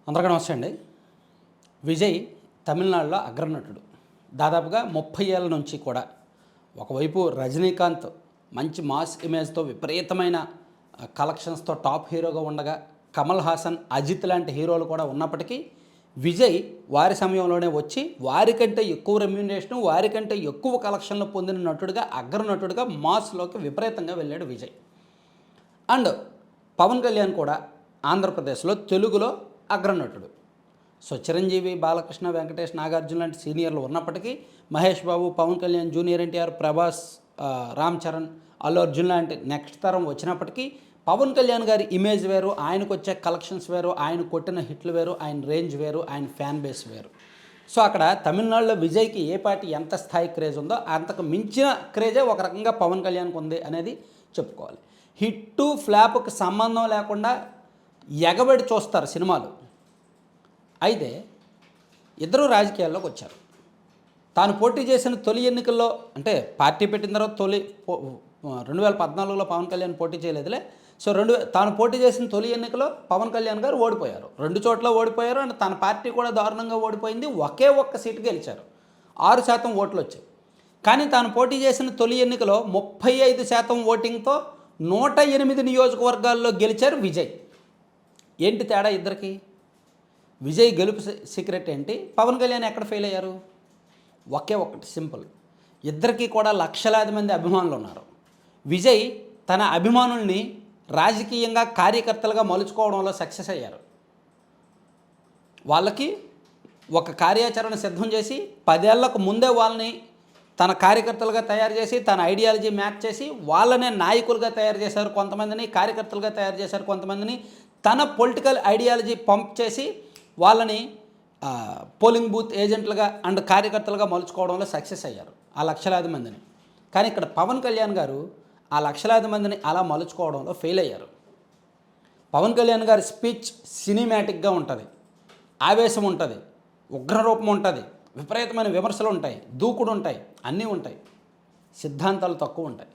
అందరికీ నమస్తే అండి. విజయ్ తమిళనాడులో అగ్రనటుడు. దాదాపుగా 30 ఏళ్ల నుంచి కూడా ఒకవైపు రజనీకాంత్ మంచి మాస్ ఇమేజ్తో విపరీతమైన కలెక్షన్స్తో టాప్ హీరోగా ఉండగా, కమల్ హాసన్, అజిత్ లాంటి హీరోలు కూడా ఉన్నప్పటికీ విజయ్ వారి సమయంలోనే వచ్చి వారికంటే ఎక్కువ రెమ్యూనరేషను, వారికంటే ఎక్కువ కలెక్షన్లు పొందిన నటుడుగా, అగ్రనటుడుగా మాస్లోకి విపరీతంగా వెళ్ళాడు విజయ్. అండ్ పవన్ కళ్యాణ్ కూడా ఆంధ్రప్రదేశ్లో తెలుగులో అగ్రనటుడు. సో చిరంజీవి, బాలకృష్ణ, వెంకటేష్, నాగార్జున లాంటి సీనియర్లు ఉన్నప్పటికీ మహేష్ బాబు, పవన్ కళ్యాణ్, జూనియర్ ఎన్టీఆర్, ప్రభాస్, రామ్ చరణ్, అల్లు అర్జున్ లాంటి నెక్స్ట్ తరం వచ్చినప్పటికీ పవన్ కళ్యాణ్ గారి ఇమేజ్ వేరు, ఆయనకు వచ్చే కలెక్షన్స్ వేరు, ఆయన కొట్టిన హిట్లు వేరు, ఆయన రేంజ్ వేరు, ఆయన ఫ్యాన్ బేస్ వేరు. సో అక్కడ తమిళనాడులో విజయ్కి ఏ పార్టీ ఎంత స్థాయి క్రేజ్ ఉందో అంతకు మించిన క్రేజే ఒక రకంగా పవన్ కళ్యాణ్కి ఉంది అనేది చెప్పుకోవాలి. హిట్టు ఫ్లాప్కి సంబంధం లేకుండా ఎగబడి చూస్తారు సినిమాలు. అయితే ఇద్దరు రాజకీయాల్లోకి వచ్చారు. తాను పోటీ చేసిన తొలి ఎన్నికల్లో, అంటే పార్టీ పెట్టిన తర్వాత 2014లో పవన్ కళ్యాణ్ పోటీ చేయలేదులే. సో తాను పోటీ చేసిన తొలి ఎన్నికలో పవన్ కళ్యాణ్ గారు ఓడిపోయారు. 2 చోట్ల ఓడిపోయారు. అండ్ తన పార్టీ కూడా దారుణంగా ఓడిపోయింది. ఒకే ఒక్క సీటు గెలిచారు. 6% ఓట్లు వచ్చాయి. కానీ తాను పోటీ చేసిన తొలి ఎన్నికలో 35% ఓటింగ్తో 108 నియోజకవర్గాల్లో గెలిచారు విజయ్. ఏంటి తేడా ఇద్దరికి? విజయ్ గెలుపు సీక్రెట్ ఏంటి? పవన్ కళ్యాణ్ ఎక్కడ ఫెయిల్ అయ్యారు? ఒకే ఒక్కటి, సింపుల్. ఇద్దరికీ కూడా లక్షలాది మంది అభిమానులు ఉన్నారు. విజయ్ తన అభిమానుల్ని రాజకీయంగా కార్యకర్తలుగా మలుచుకోవడంలో సక్సెస్ అయ్యారు. వాళ్ళకి ఒక కార్యాచరణ సిద్ధం చేసి 10 ఏళ్లకు ముందే వాళ్ళని తన కార్యకర్తలుగా తయారు చేసి, తన ఐడియాలజీ మ్యాచ్ చేసి వాళ్ళనే నాయకులుగా తయారు చేశారు కొంతమందిని, కార్యకర్తలుగా తయారు చేశారు కొంతమందిని. తన పొలిటికల్ ఐడియాలజీ పంప్ చేసి వాళ్ళని పోలింగ్ బూత్ ఏజెంట్లుగా అండ్ కార్యకర్తలుగా మలుచుకోవడంలో సక్సెస్ అయ్యారు ఆ లక్షలాది మందిని. కానీ ఇక్కడ పవన్ కళ్యాణ్ గారు ఆ లక్షలాది మందిని అలా మలుచుకోవడంలో ఫెయిల్ అయ్యారు. పవన్ కళ్యాణ్ గారి స్పీచ్ సినిమాటిక్గా ఉంటుంది, ఆవేశం ఉంటుంది, ఉగ్రరూపం ఉంటుంది, విపరీతమైన విమర్శలు ఉంటాయి, దూకుడు ఉంటాయి, అన్నీ ఉంటాయి. సిద్ధాంతాలు తక్కువ ఉంటాయి.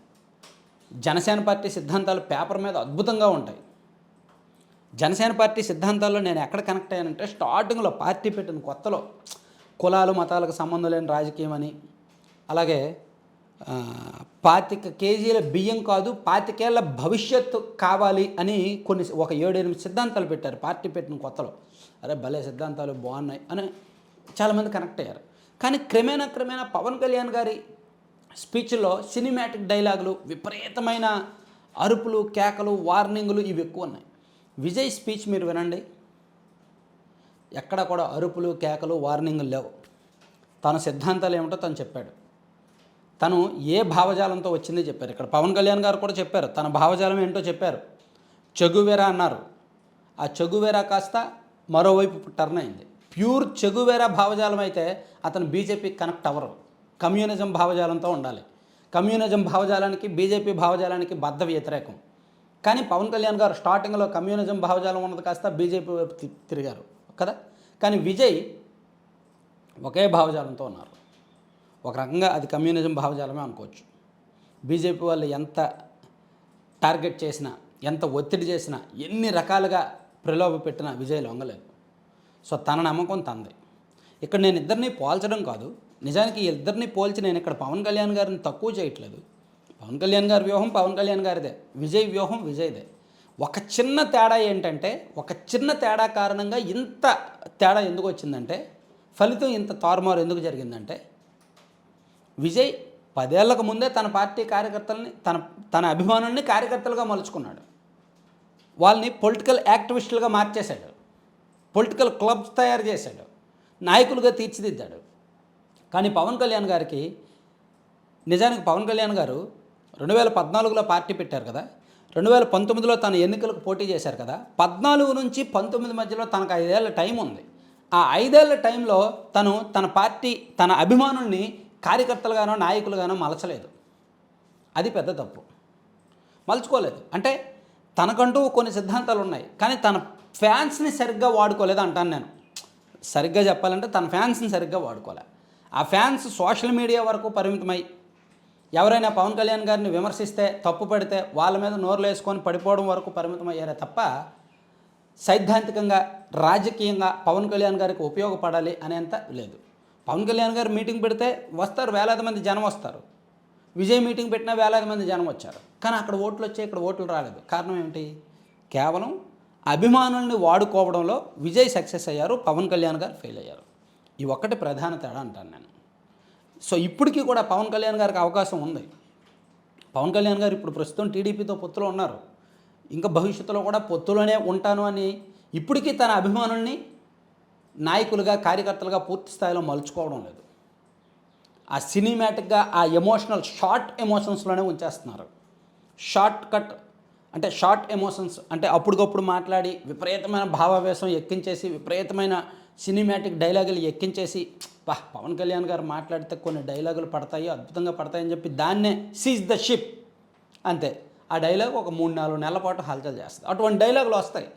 జనసేన పార్టీ సిద్ధాంతాలు పేపర్ మీద అద్భుతంగా ఉంటాయి. జనసేన పార్టీ సిద్ధాంతాల్లో నేను ఎక్కడ కనెక్ట్ అయ్యానంటే, స్టార్టింగ్లో పార్టీ పెట్టిన కొత్తలో కులాలు మతాలకు సంబంధం లేని రాజకీయం అని, అలాగే 25 కేజీల బియ్యం కాదు 25 ఏళ్ల భవిష్యత్తు కావాలి అని ఒక 7-8 సిద్ధాంతాలు పెట్టారు పార్టీ పెట్టిన కొత్తలో. అరే భలే సిద్ధాంతాలు బాగున్నాయి అని చాలామంది కనెక్ట్ అయ్యారు. కానీ క్రమేణా పవన్ కళ్యాణ్ గారి స్పీచ్లో సినిమాటిక్ డైలాగులు, విపరీతమైన అరుపులు, కేకలు, వార్నింగులు ఇవి ఎక్కువ ఉన్నాయి. విజయ్ స్పీచ్ మీరు వినండి, ఎక్కడ కూడా అరుపులు, కేకలు, వార్నింగులు లేవు. తన సిద్ధాంతాలు ఏమిటో తను చెప్పాడు. తను ఏ భావజాలంతో వచ్చింది చెప్పారు. ఇక్కడ పవన్ కళ్యాణ్ గారు కూడా చెప్పారు, తన భావజాలం ఏంటో చెప్పారు. చెగువేరా అన్నారు. ఆ చెగువేరా కాస్త మరోవైపు టర్న్ అయింది. ప్యూర్ చెగువేరా భావజాలం అయితే అతను బీజేపీకి కనెక్ట్ అవ్వరు. కమ్యూనిజం భావజాలంతో ఉండాలి. కమ్యూనిజం భావజాలానికి, బీజేపీ భావజాలానికి బద్ధ వ్యతిరేకం. కానీ పవన్ కళ్యాణ్ గారు స్టార్టింగ్లో కమ్యూనిజం భావజాలం ఉన్నది కాస్త బీజేపీ వైపు తిరిగారు కదా. కానీ విజయ్ ఒకే భావజాలంతో ఉన్నారు. ఒక రకంగా అది కమ్యూనిజం భావజాలమే అనుకోవచ్చు. బీజేపీ వాళ్ళు ఎంత టార్గెట్ చేసినా, ఎంత ఒత్తిడి చేసినా, ఎన్ని రకాలుగా ప్రలోభ పెట్టినా విజయ్ లొంగలేదు. సో తన నమ్మకం తంది. ఇక్కడ నేను ఇద్దరిని పోల్చడం కాదు, నిజానికి ఇద్దరిని పోల్చి నేను ఇక్కడ పవన్ కళ్యాణ్ గారిని తక్కువ చేయట్లేదు. పవన్ కళ్యాణ్ గారి వ్యూహం పవన్ కళ్యాణ్ గారిదే, విజయ్ వ్యూహం విజయ్దే. ఒక చిన్న తేడా ఏంటంటే, ఒక చిన్న తేడా కారణంగా ఇంత తేడా ఎందుకు వచ్చిందంటే, ఫలితం ఇంత తారుమారు ఎందుకు జరిగిందంటే, విజయ్ 10 ఏళ్లకు ముందే తన పార్టీ కార్యకర్తలని, తన అభిమానుల్ని కార్యకర్తలుగా మలుచుకున్నాడు. వాళ్ళని పొలిటికల్ యాక్టివిస్టులుగా మార్చేశాడు, పొలిటికల్ క్లబ్స్ తయారు చేశాడు, నాయకులుగా తీర్చిదిద్దాడు. కానీ పవన్ కళ్యాణ్ గారికి, నిజానికి పవన్ కళ్యాణ్ గారు 2014లో పార్టీ పెట్టారు కదా, 2019లో తన ఎన్నికలకు పోటీ చేశారు కదా. 14 నుంచి 19 మధ్యలో తనకు 5 ఏళ్ల టైం ఉంది. ఆ 5 ఏళ్ల టైంలో తన పార్టీ, తన అభిమానుల్ని కార్యకర్తలుగానో నాయకులుగానో మలచలేదు. అది పెద్ద తప్పు. మలుచుకోలేదు. అంటే తనకంటూ కొన్ని సిద్ధాంతాలు ఉన్నాయి, కానీ తన ఫ్యాన్స్ని సరిగ్గా వాడుకోలేదు అంటాను నేను. సరిగ్గా చెప్పాలంటే తన ఫ్యాన్స్ని సరిగ్గా వాడుకోలే. ఆ ఫ్యాన్స్ సోషల్ మీడియా వరకు పరిమితమై, ఎవరైనా పవన్ కళ్యాణ్ గారిని విమర్శిస్తే, తప్పు పడితే వాళ్ళ మీద నోరులు వేసుకొని పడిపోవడం వరకు పరిమితం అయ్యారే తప్ప సైద్ధాంతికంగా రాజకీయంగా పవన్ కళ్యాణ్ గారికి ఉపయోగపడాలి అనేంత లేదు. పవన్ కళ్యాణ్ గారు మీటింగ్ పెడితే వస్తారు, వేలాది మంది జనం వస్తారు. విజయ్ మీటింగ్ పెట్టినా వేలాది మంది జనం వచ్చారు. కానీ అక్కడ ఓట్లు వచ్చాయి, ఇక్కడ ఓట్లు రాలేదు. కారణం ఏమిటి? కేవలం అభిమానుల్ని వాడుకోవడంలో విజయ్ సక్సెస్ అయ్యారు, పవన్ కళ్యాణ్ గారు ఫెయిల్ అయ్యారు. ఈ ఒక్కటి ప్రధాన తేడా అంటాను నేను. సో ఇప్పటికీ కూడా పవన్ కళ్యాణ్ గారికి అవకాశం ఉంది. పవన్ కళ్యాణ్ గారు ఇప్పుడు ప్రస్తుతం టీడీపీతో పొత్తులో ఉన్నారు. ఇంకా భవిష్యత్తులో కూడా పొత్తులోనే ఉంటాను అని ఇప్పటికీ తన అభిమానుల్ని నాయకులుగా, కార్యకర్తలుగా పూర్తి స్థాయిలో మలుచుకోవడం లేదు. ఆ సినిమాటిక్గా ఆ ఎమోషనల్ షార్ట్ ఎమోషన్స్లోనే ఉంచేస్తున్నారు. షార్ట్ కట్ అంటే షార్ట్ ఎమోషన్స్ అంటే అప్పటికప్పుడు మాట్లాడి విపరీతమైన భావావేశం ఎక్కించేసి, విపరీతమైన సినిమాటిక్ డైలాగులు ఎక్కించేసి, పవన్ కళ్యాణ్ గారు మాట్లాడితే కొన్ని డైలాగులు పడతాయి, అద్భుతంగా పడతాయని చెప్పి దాన్నే సీజ్ ద షిప్ అంతే. ఆ డైలాగ్ ఒక 3-4 నెలల పాటు హల్చల్ చేస్తుంది. అటువంటి డైలాగులు వస్తాయి,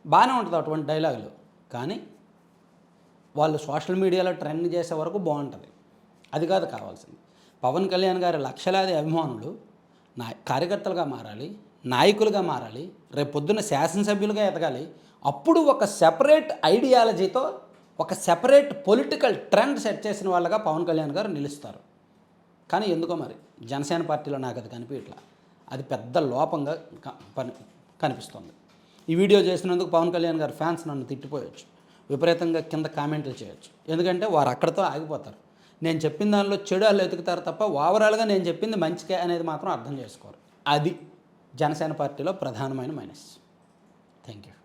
బాగానే ఉంటుంది అటువంటి డైలాగులు. కానీ వాళ్ళు సోషల్ మీడియాలో ట్రెండ్ చేసే వరకు బాగుంటుంది. అది కాదు కావాల్సింది. పవన్ కళ్యాణ్ గారి లక్షలాది అభిమానులు కార్యకర్తలుగా మారాలి, నాయకులుగా మారాలి, రేపు పొద్దున్న శాసనసభ్యులుగా ఎదగాలి. అప్పుడు ఒక సెపరేట్ ఐడియాలజీతో ఒక సెపరేట్ పొలిటికల్ ట్రెండ్ సెట్ చేసిన వాళ్ళగా పవన్ కళ్యాణ్ గారు నిలుస్తారు. కానీ ఎందుకో మరి జనసేన పార్టీలో నాకు అది కనిపించట్లా. అది పెద్ద లోపంగా కనిపిస్తుంది. ఈ వీడియో చేసినందుకు పవన్ కళ్యాణ్ గారు ఫ్యాన్స్ నన్ను తిట్టిపోయొచ్చు, విపరీతంగా కింద కామెంట్లు చేయొచ్చు. ఎందుకంటే వారు అక్కడితో ఆగిపోతారు. నేను చెప్పిన దానిలో చెడు వాళ్ళు ఎతుకుతారు తప్ప ఓవరాల్గా నేను చెప్పింది మంచికే అనేది మాత్రం అర్థం చేసుకోరు. అది జనసేన పార్టీలో ప్రధానమైన మైనస్. Thank you.